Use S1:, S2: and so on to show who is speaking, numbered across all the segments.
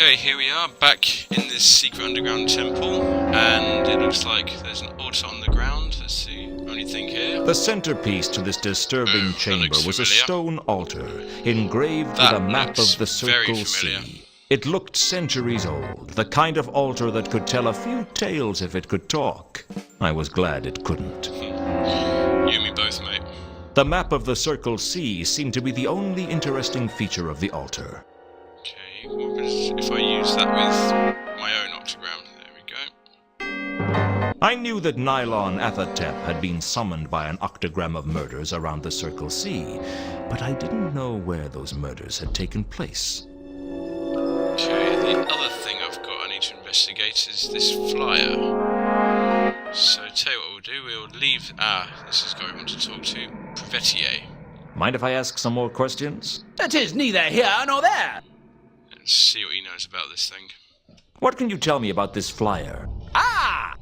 S1: Okay, here we are, back in this secret underground temple, and it looks like there's an altar on the ground. That's the only thing here.
S2: The centerpiece to this disturbing chamber was a stone altar, engraved with a map of the Circle Sea. It looked centuries old, the kind of altar that could tell a few tales if it could talk. I was glad it couldn't.
S1: You and me both, mate.
S2: The map of the Circle Sea seemed to be the only interesting feature of the altar.
S1: Okay, what if I use that with my own octagram? There we go.
S2: I knew that Nylon Athatep had been summoned by an octagram of murders around the Circle Sea, but I didn't know where those murders had taken place.
S1: Okay, the other thing I've got I need to investigate is this flyer. So tell you what we'll do, we'll leave... this is the guy we want to talk to. Prevetier.
S2: Mind if I ask some more questions?
S3: It is neither here nor there.
S1: Let's see what he knows about this thing.
S2: What can you tell me about this flyer?
S3: Ah!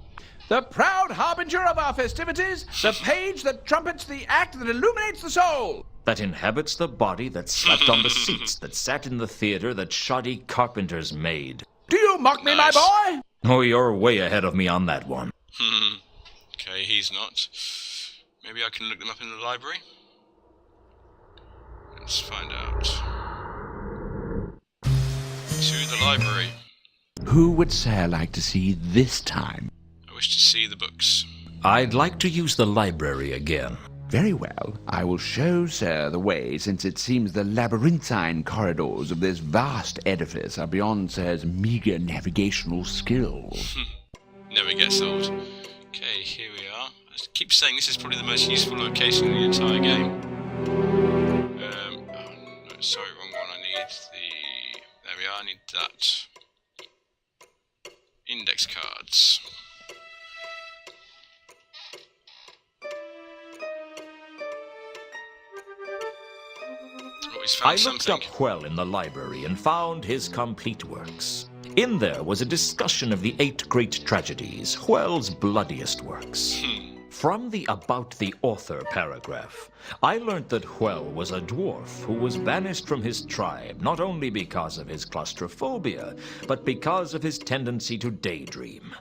S3: The proud harbinger of our festivities, the page that trumpets the act that illuminates the soul.
S2: That inhabits the body that slept on the seats that sat in the theater that shoddy carpenters made.
S3: Do you mock me, my boy?
S2: Oh, you're way ahead of me on that one.
S1: Okay, he's not. Maybe I can look them up in the library? Let's find out. To the library.
S4: Who would Sir like to see this time?
S1: I wish to see the books.
S2: I'd like to use the library again.
S4: Very well. I will show Sir the way, since it seems the labyrinthine corridors of this vast edifice are beyond Sir's meager navigational skills.
S1: Never gets old. Okay, here we are. I keep saying this is probably the most useful location in the entire game. No, sorry, wrong one. I need the... There we are, I need that. Index cards.
S2: I looked up Hwel in the library and found his complete works. In there was a discussion of the 8 great tragedies, Hwel's bloodiest works. From the About the Author paragraph, I learnt that Hwel was a dwarf who was banished from his tribe not only because of his claustrophobia, but because of his tendency to daydream.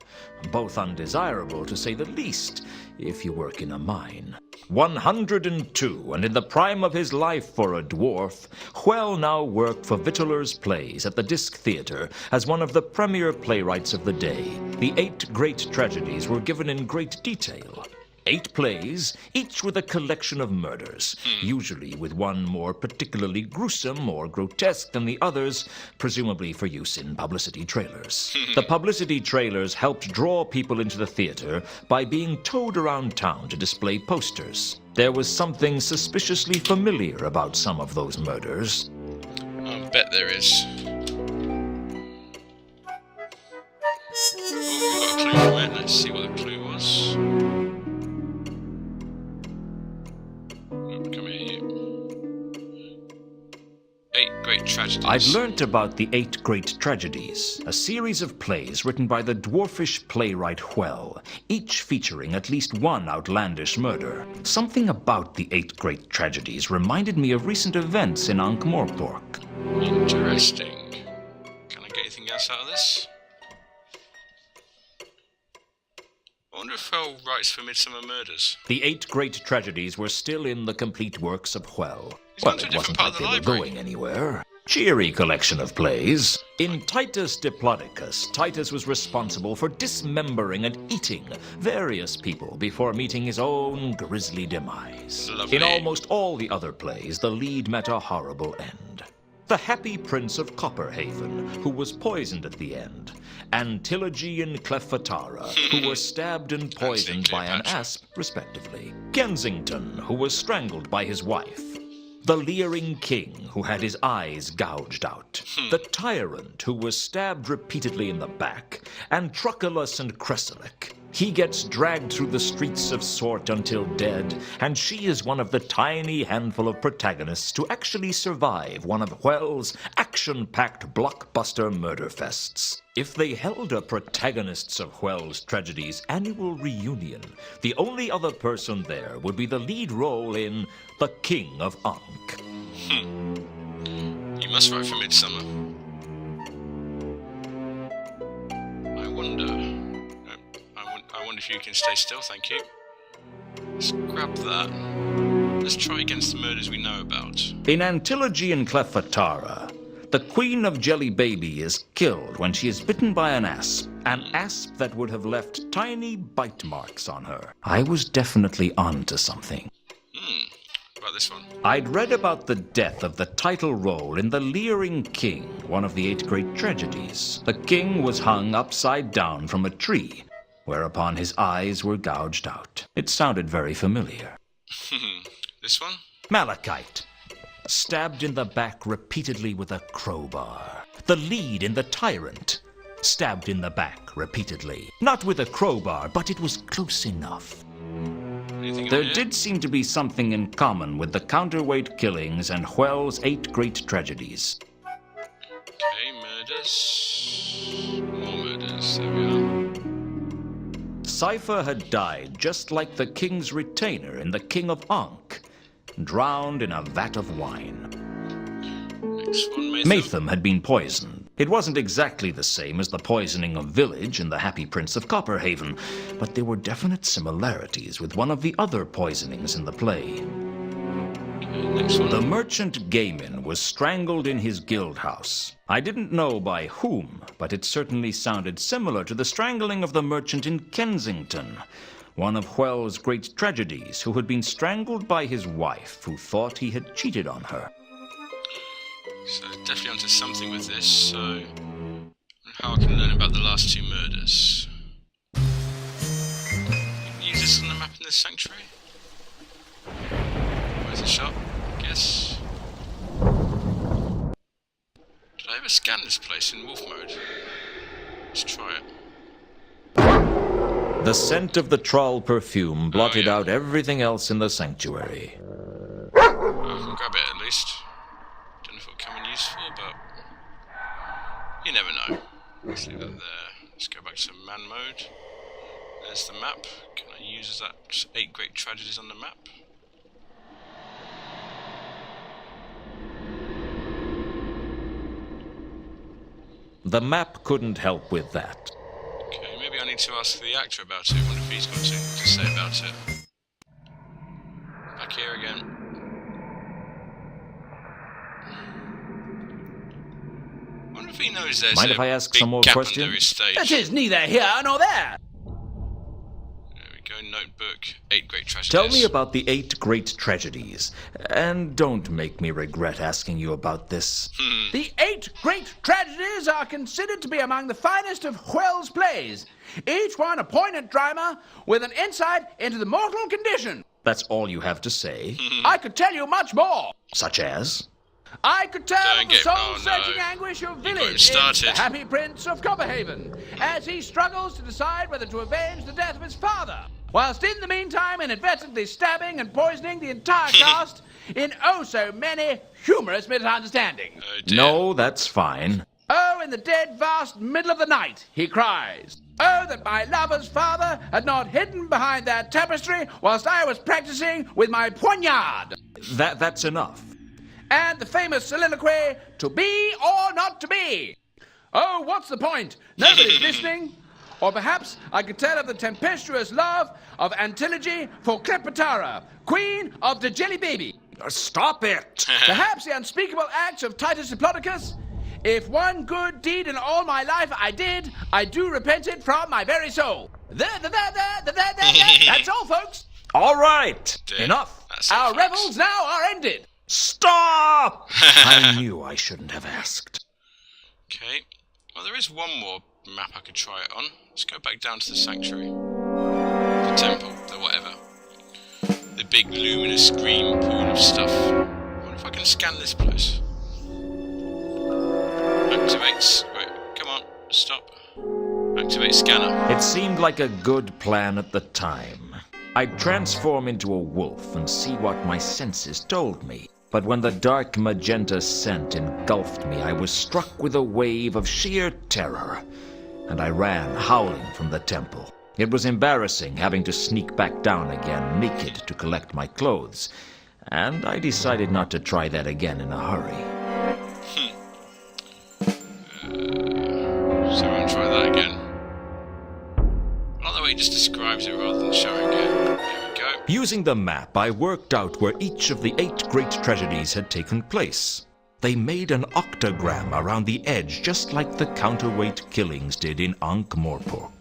S2: Both undesirable, to say the least, if you work in a mine. 102, and in the prime of his life for a dwarf, Hwel now worked for Vittler's Plays at the Disc Theatre as one of the premier playwrights of the day. The 8 great tragedies were given in great detail. 8 plays, each with a collection of murders, usually with one more particularly gruesome or grotesque than the others, presumably for use in publicity trailers. The publicity trailers helped draw people into the theater by being towed around town to display posters. There was something suspiciously familiar about some of those murders.
S1: I bet there is. Oh, we got a clue from it. Let's see what the clue was. Tragedies.
S2: I'd learnt about the 8 great tragedies, a series of plays written by the dwarfish playwright Hwel, each featuring at least one outlandish murder. Something about the 8 great tragedies reminded me of recent events in Ankh-Morpork.
S1: Interesting. Can I get anything else out of this? I wonder if Hwel writes for Midsomer Murders.
S2: The 8 great tragedies were still in the complete works of Hwel.
S1: Well, it wasn't like they were
S2: going anywhere. Cheery collection of plays. In Titus Diplodocus, Titus was responsible for dismembering and eating various people before meeting his own grisly demise.
S1: Lovely.
S2: In almost all the other plays, the lead met a horrible end. The Happy Prince of Copperhaven, who was poisoned at the end, and Antilogy and Cleopatra, who were stabbed and poisoned by an asp, respectively. Kensington, who was strangled by his wife. The leering king, who had his eyes gouged out. The tyrant, who was stabbed repeatedly in the back. And Truculus and Cresselik. He gets dragged through the streets of Sort until dead, and she is one of the tiny handful of protagonists to actually survive one of Hwel's action-packed blockbuster murder fests. If they held a Protagonists of Hwel's Tragedies annual reunion, the only other person there would be the lead role in The King of Ankh.
S1: You must write for Midsomer. wonder. I wonder if you can stay still, thank you. Let's grab that. Let's try against the murders we know about.
S2: In Antilogy and Cleffatara, the Queen of Jelly Baby is killed when she is bitten by an asp that would have left tiny bite marks on her. I was definitely onto something.
S1: What about this one?
S2: I'd read about the death of the title role in The Leering King, one of the 8 great tragedies. The king was hung upside down from a tree, whereupon his eyes were gouged out. It sounded very familiar.
S1: This one?
S2: Malachite, stabbed in the back repeatedly with a crowbar. The lead in The Tyrant, stabbed in the back repeatedly. Not with a crowbar, but it was close enough.
S1: Anything
S2: There
S1: on here?
S2: did seem to be something in common with the counterweight killings and Hwell's 8 great tragedies.
S1: Okay, murders. More murders. There we are.
S2: Cypher had died just like the king's retainer in The King of Ankh, drowned in a vat of wine.
S1: Next one, Matham.
S2: Matham had been poisoned. It wasn't exactly the same as the poisoning of Village in The Happy Prince of Copperhaven, but there were definite similarities with one of the other poisonings in the play.
S1: Okay, next one.
S2: The merchant Gaiman was strangled in his guild house. I didn't know by whom, but it certainly sounded similar to the strangling of the merchant in Kensington, one of Hwell's great tragedies, who had been strangled by his wife, who thought he had cheated on her.
S1: So definitely onto something with this, so how I can learn about the last 2 murders. You can use this on the map in this sanctuary. Where's the shop? Guess. Did I ever scan this place in wolf mode? Let's try it.
S2: The scent of the trawl perfume blotted
S1: yeah.
S2: out everything else in the sanctuary.
S1: I can grab it at least. Don't know if it'll come in useful, but you never know. Let's leave that there. Let's go back to man mode. There's the map. Can I use that 8 great tragedies on the map?
S2: The map couldn't help with that.
S1: Okay, maybe I need to ask the actor about it. I wonder if he's got to say about it. Back here again. I wonder if he knows there's
S2: Mind
S1: a
S2: if I ask
S1: big
S2: some more
S1: gap
S2: questions?
S1: under his stage.
S3: That is neither here nor there.
S1: There we go, notebook. 8 great tragedies.
S2: Tell me about the 8 great tragedies. And don't make me regret asking you about this.
S3: The 8 great tragedies are considered to be among the finest of Hwell's plays, each one a poignant drama with an insight into the mortal condition.
S2: That's all you have to say?
S3: I could tell you much more.
S2: Such as?
S3: I could tell
S1: Don't
S3: of the
S1: get-
S3: soul-searching
S1: oh, no.
S3: anguish of
S1: You got him
S3: Village in
S1: started.
S3: The Happy Prince of Copperhaven, as he struggles to decide whether to avenge the death of his father, whilst in the meantime inadvertently stabbing and poisoning the entire cast in oh so many humorous misunderstandings.
S1: Oh dear.
S2: No, that's fine.
S3: Oh, in the dead vast middle of the night, he cries. Oh, that my lover's father had not hidden behind that tapestry whilst I was practicing with my poignard.
S2: That's enough.
S3: And the famous soliloquy, to be or not to be. Oh, what's the point? Nobody's listening. Or perhaps I could tell of the tempestuous love of Antilogy for Cleopatra, queen of the Jelly Baby.
S2: Stop it!
S3: Perhaps the unspeakable acts of Titus Diplodocus. If one good deed in all my life I did, I do repent it from my very soul. That's all, folks.
S2: All right,
S1: Dear.
S2: enough.
S1: That's all,
S3: Our
S1: folks.
S3: revels now are ended.
S2: Stop! I knew I shouldn't have asked.
S1: Okay. Well, there is one more map I could try it on. Let's go back down to the sanctuary. The temple, the whatever. The big luminous green pool of stuff. I wonder if I can scan this place. Activates. Wait, come on, stop. Activate scanner.
S2: It seemed like a good plan at the time. I'd transform into a wolf and see what my senses told me. But when the dark magenta scent engulfed me, I was struck with a wave of sheer terror, and I ran howling from the temple. It was embarrassing having to sneak back down again naked to collect my clothes, and I decided not to try that again in a hurry.
S1: So I'm gonna try that again. he just describes it rather than showing it. Here we go.
S2: Using the map, I worked out where each of the 8 great tragedies had taken place. They made an octagram around the edge, just like the counterweight killings did in Ankh-Morpork.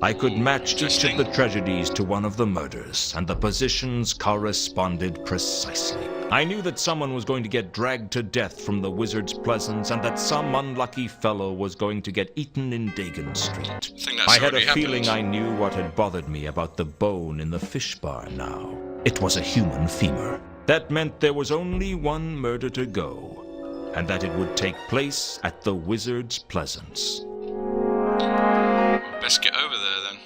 S2: I could match each of the tragedies to one of the murders, and the positions corresponded precisely. I knew that someone was going to get dragged to death from the Wizard's Pleasance, and that some unlucky fellow was going to get eaten in Dagon Street. I had a feeling I knew what had bothered me about the bone in the fish bar now. It was a human femur. That meant there was only one murder to go, and that it would take place at the Wizard's Pleasance.
S1: Best get over there then.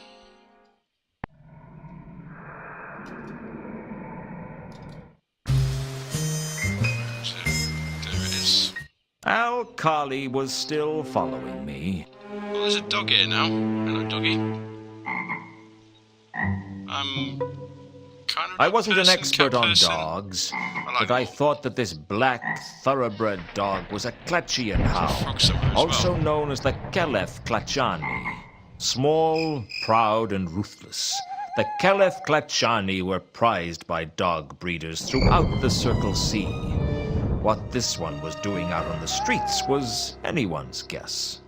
S1: So, there it is.
S2: Al-Khali was still following me.
S1: Well, there's a dog here now. Hello, doggy. I'm kind of.
S2: I wasn't an expert on
S1: person.
S2: dogs,
S1: like
S2: but I
S1: them.
S2: thought that this black thoroughbred dog was a Klatchian hound,
S1: frog somewhere as
S2: also
S1: well.
S2: known as the Kelef Klatchani. Small, proud, and ruthless, the Kelef Klatchani were prized by dog breeders throughout the Circle C. What this one was doing out on the streets was anyone's guess.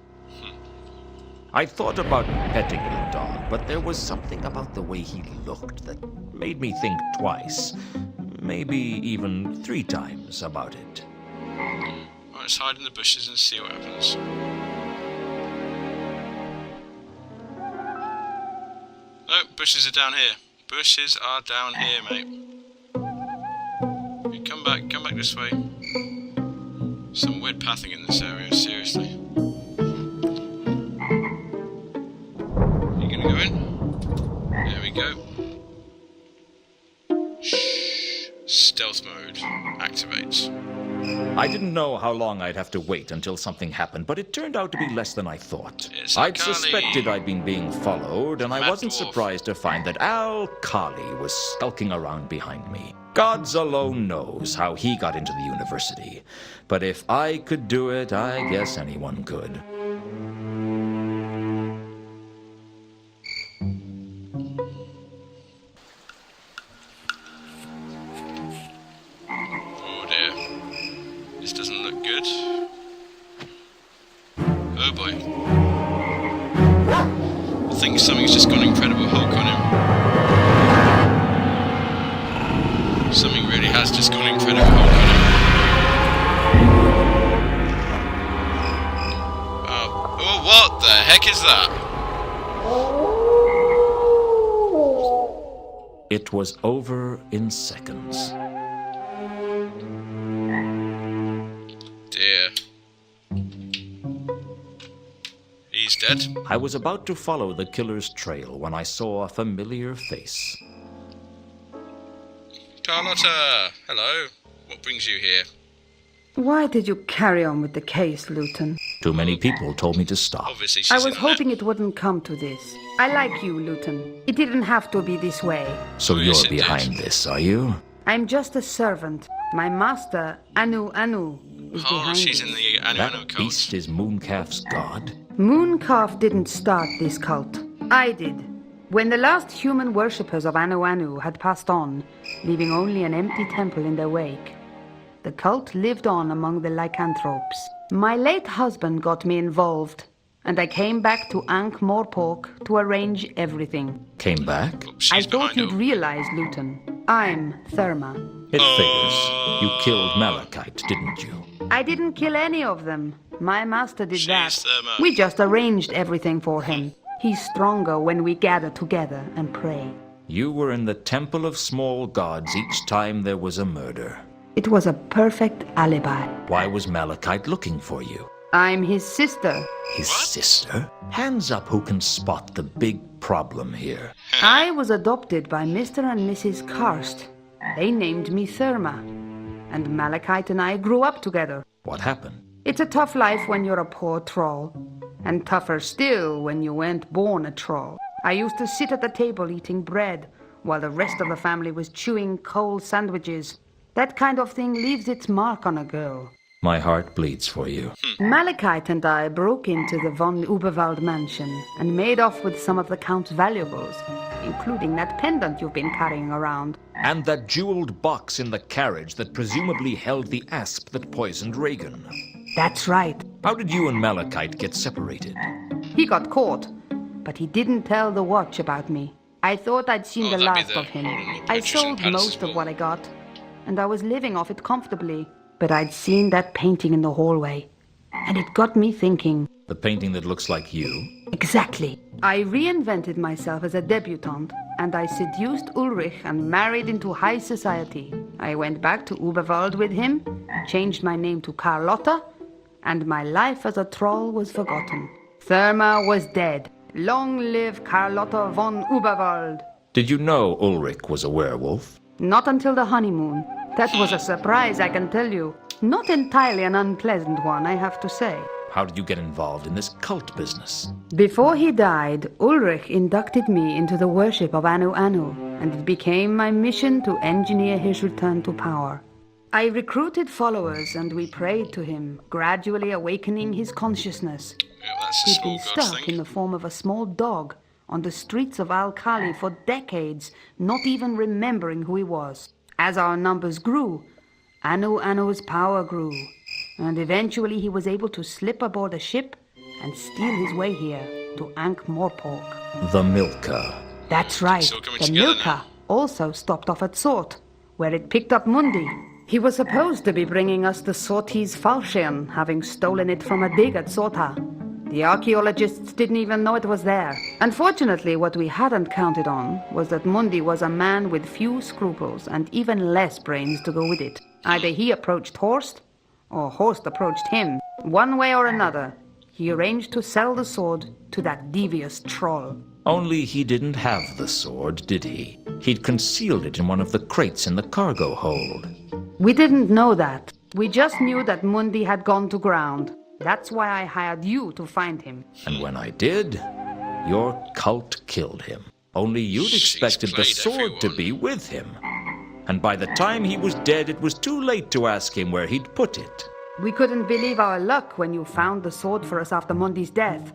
S2: I thought about petting the dog, but there was something about the way he looked that made me think twice, maybe even 3 times about it.
S1: Well, let's hide in the bushes and see what happens. No, bushes are down here. Bushes are down here, mate. You come back this way. Some weird pathing in this area, seriously. You gonna go in? There we go. Shh. Stealth mode activates.
S2: I didn't know how long I'd have to wait until something happened, but it turned out to be less than I thought.
S1: It's
S2: I'd
S1: Al-Khali.
S2: suspected I'd been being followed, and I
S1: Mad
S2: wasn't
S1: dwarf.
S2: surprised to find that Al-Khali was skulking around behind me. Gods alone knows how he got into the university, but if I could do it, I guess anyone could.
S1: Oh dear. This doesn't look good. Oh boy. I think something's just gone Incredible Hulk on him. Something really has just gone Incredible Hulk on him. Oh, what the heck is that?
S2: It was over in seconds.
S1: Dear. He's dead.
S2: I was about to follow the killer's trail when I saw a familiar face.
S1: Carlotta! Hello. What brings you here?
S5: Why did you carry on with the case, Luton?
S2: Too many people told me to stop.
S1: Obviously she's
S5: I
S1: in
S5: was
S1: the
S5: hoping
S1: net.
S5: it wouldn't come to this. I like you, Luton. It didn't have to be this way.
S2: So
S1: Oh, yes,
S2: you're
S1: it did.
S2: behind this, are you?
S5: I'm just a servant. My master, Anu, is
S1: Oh,
S5: behind
S1: she's
S5: it.
S1: in the Anu
S2: That
S1: cult.
S2: beast is Mooncalf's god?
S5: Mooncalf didn't start this cult. I did. When the last human worshippers of Anu had passed on, leaving only an empty temple in their wake, the cult lived on among the lycanthropes. My late husband got me involved, and I came back to Ankh-Morpork to arrange everything.
S2: Came back?
S1: Oh, she's
S5: I thought
S1: behind
S5: you'd
S1: her.
S5: realize, Luton. I'm Therma.
S2: It figures. You killed Malachite, didn't you?
S5: I didn't kill any of them. My master did
S1: She's
S5: that.
S1: Therma.
S5: We just arranged everything for him. He's stronger when we gather together and pray.
S2: You were in the Temple of Small Gods each time there was a murder.
S5: It was a perfect alibi.
S2: Why was Malachite looking for you?
S5: I'm his sister.
S2: His sister? Hands up who can spot the big problem here.
S5: I was adopted by Mr. and Mrs. Karst. They named me Therma. And Malachite and I grew up together.
S2: What happened?
S5: It's a tough life when you're a poor troll. And tougher still when you weren't born a troll. I used to sit at the table eating bread, while the rest of the family was chewing cold sandwiches. That kind of thing leaves its mark on a girl.
S2: My heart bleeds for you.
S5: Malachite and I broke into the von Uberwald mansion and made off with some of the Count's valuables, including that pendant you've been carrying around.
S2: And that jeweled box in the carriage that presumably held the asp that poisoned Reagan.
S5: That's right.
S2: How did you and Malachite get separated?
S5: He got caught, but he didn't tell the watch about me. I thought I'd seen the
S1: that'd be
S5: last
S1: the
S5: of him.
S1: Holland
S5: I
S1: Purchasing
S5: sold
S1: Palace
S5: most
S1: as
S5: of
S1: well.
S5: what I got, and I was living off it comfortably. But I'd seen that painting in the hallway, and it got me thinking.
S2: The painting that looks like you?
S5: Exactly. I reinvented myself as a debutante, and I seduced Ulrich and married into high society. I went back to Uberwald with him, changed my name to Carlotta, and my life as a troll was forgotten. Therma was dead. Long live Carlotta von Uberwald.
S2: Did you know Ulrich was a werewolf?
S5: Not until the honeymoon. That was a surprise, I can tell you. Not entirely an unpleasant one, I have to say.
S2: How did you get involved in this cult business?
S5: Before he died, Ulrich inducted me into the worship of Anu Anu, and it became my mission to engineer his return to power. I recruited followers and we prayed to him, gradually awakening his consciousness.
S1: Yeah, that's the
S5: He'd
S1: small
S5: been
S1: god
S5: stuck in
S1: thing.
S5: the form of a small dog on the streets of Al-Khali for decades, not even remembering who he was. As our numbers grew, Anu Anu's power grew, and eventually he was able to slip aboard a ship and steal his way here to Ankh-Morpork.
S2: The Milka.
S5: That's right,
S1: It's all coming
S5: the
S1: together
S5: Milka
S1: now.
S5: also stopped off at Sort, where it picked up Mundi. He was supposed to be bringing us the Sortese Fallschirm, having stolen it from a dig at Sorta. The archaeologists didn't even know it was there. Unfortunately, what we hadn't counted on was that Mundi was a man with few scruples and even less brains to go with it. Either he approached Horst, or Horst approached him. One way or another, he arranged to sell the sword to that devious troll.
S2: Only he didn't have the sword, did he? He'd concealed it in one of the crates in the cargo hold.
S5: We didn't know that. We just knew that Mundi had gone to ground. That's why I hired you to find him.
S2: And when I did, your cult killed him. Only you'd
S1: She's
S2: expected the
S1: played
S2: sword to
S1: everyone.
S2: be with him. And by the time he was dead, it was too late to ask him where he'd put it.
S5: We couldn't believe our luck when you found the sword for us after Mundi's death.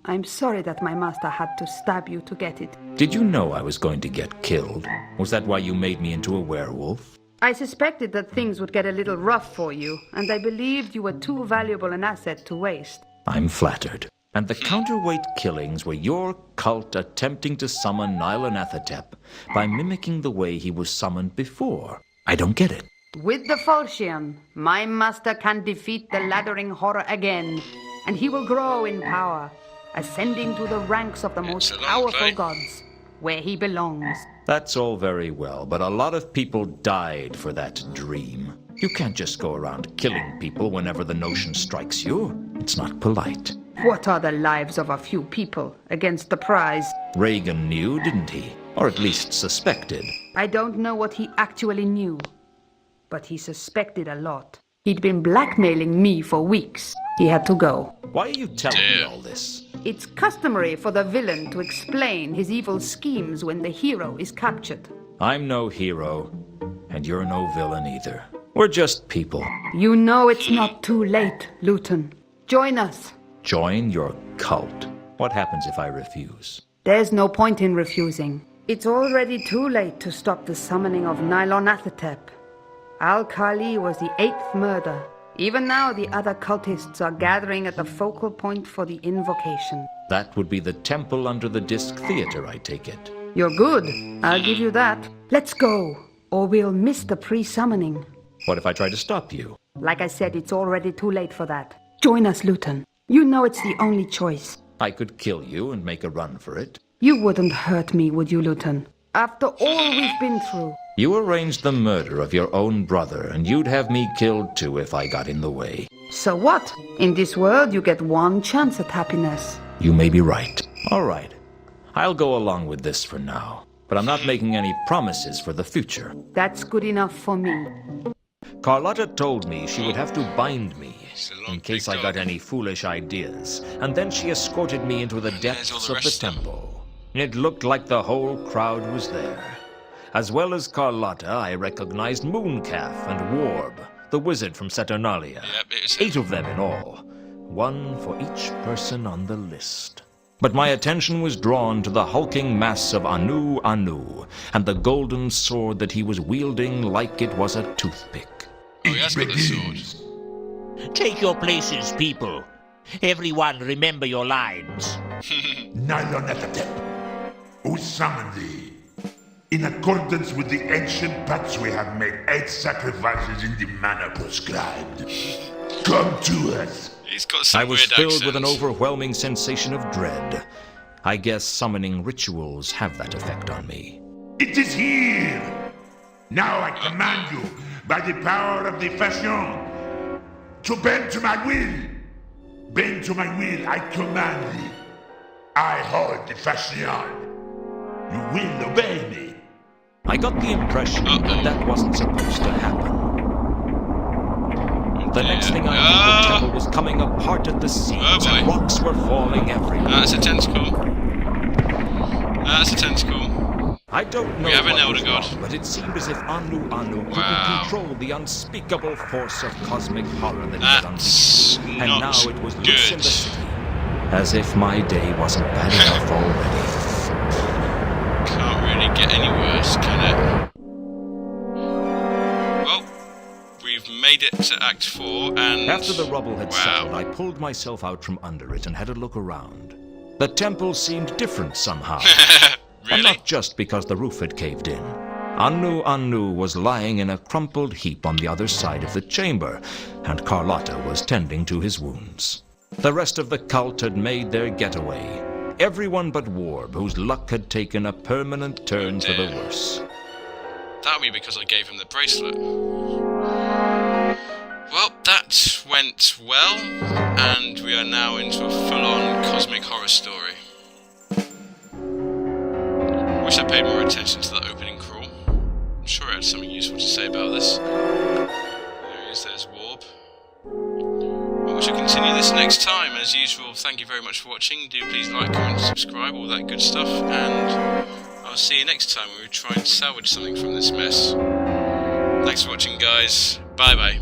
S5: I'm sorry that my master had to stab you to get it.
S2: Did you know I was going to get killed? Was that why you made me into a werewolf?
S5: I suspected that things would get a little rough for you, and I believed you were too valuable an asset to waste.
S2: I'm flattered. And the counterweight killings were your cult attempting to summon Nyarlathotep by mimicking the way he was summoned before. I don't get it.
S5: With the Falchion, my master can defeat the laddering horror again, and he will grow in power, ascending to the ranks of the most
S1: a long
S5: powerful
S1: play.
S5: gods, where he belongs.
S2: That's all very well, but a lot of people died for that dream. You can't just go around killing people whenever the notion strikes you. It's not polite.
S5: What are the lives of a few people against the prize?
S2: Reagan knew, didn't he? Or at least suspected.
S5: I don't know what he actually knew, but he suspected a lot. He'd been blackmailing me for weeks. He had to go.
S2: Why are you telling me all this?
S5: It's customary for the villain to explain his evil schemes when the hero is captured.
S2: I'm no hero, and you're no villain either. We're just people.
S5: You know it's not too late, Luton. Join us.
S2: Join your cult. What happens if I refuse?
S5: There's no point in refusing. It's already too late to stop the summoning of Nyarlathotep. Al-Khali was the 8th murder. Even now, the other cultists are gathering at the focal point for the invocation.
S2: That would be the temple under the Disc Theater, I take it.
S5: You're good. I'll give you that. Let's go, or we'll miss the pre-summoning.
S2: What if I try to stop you?
S5: Like I said, it's already too late for that. Join us, Luton. You know it's the only choice.
S2: I could kill you and make a run for it.
S5: You wouldn't hurt me, would you, Luton? After all we've been through.
S2: You arranged the murder of your own brother, and you'd have me killed too if I got in the way.
S5: So what? In this world, you get one chance at happiness.
S2: You may be right. All right. I'll go along with this for now. But I'm not making any promises for the future.
S5: That's good enough for me.
S2: Carlotta told me she would have to bind me
S1: It's a long
S2: in case
S1: big
S2: I got
S1: dog.
S2: any foolish ideas, and then she escorted me into the
S1: there's
S2: depths
S1: all
S2: of
S1: the
S2: the
S1: rest of them.
S2: temple. It looked like the whole crowd was there. As well as Carlotta, I recognized Mooncalf and Warb, the wizard from Saturnalia.
S1: Yep, it is.
S2: 8 of them in all. 1 for each person on the list. But my attention was drawn to the hulking mass of Anu Anu, and the golden sword that he was wielding like it was a toothpick.
S1: Oh, he has got the sword.
S6: Take your places, people. Everyone remember your lines.
S7: Nylonethatep, who summoned thee? In accordance with the ancient pacts, we have made 8 sacrifices in the manner prescribed. Come to us.
S1: He's got some
S2: I was
S1: weird
S2: filled with an
S1: accent.
S2: overwhelming sensation of dread. I guess summoning rituals have that effect on me.
S7: It is here. Now I command you, by the power of the fashion, to bend to my will. Bend to my will, I command thee. I hold the fashion. You will obey me.
S2: I got the impression that that wasn't supposed to happen. The next thing I knew, the temple was coming apart at the seams, and rocks were falling everywhere.
S1: That's a tentacle. That's a tentacle.
S2: I don't know
S1: We have an
S2: what
S1: elder
S2: was
S1: god.
S2: wrong, but it seemed as if Anu Anu couldn't
S1: Wow.
S2: control the unspeakable force of cosmic horror that he had
S1: That's
S2: unleashed. And
S1: not
S2: now it was loose in
S1: good.
S2: the city. As if my day wasn't bad enough already.
S1: Can't really get any worse, can it? Well, we've made it to Act 4, and...
S2: After the rubble had
S1: wow.
S2: settled, I pulled myself out from under it and had a look around. The temple seemed different somehow. And
S1: Really?
S2: not just because the roof had caved in. Anu Anu was lying in a crumpled heap on the other side of the chamber, and Carlotta was tending to his wounds. The rest of the cult had made their getaway. Everyone but Warb, whose luck had taken a permanent turn for the worse.
S1: That'll be because I gave him the bracelet. Well, that went well, and we are now into a full-on cosmic horror story. Wish I paid more attention to the opening crawl. I'm sure I had something useful to say about this. There he is, there's Warb. Well, we shall continue this next time. As usual, thank you very much for watching. Do please like, comment, subscribe, all that good stuff, and I'll see you next time when we try and salvage something from this mess. Thanks for watching, guys. Bye-bye.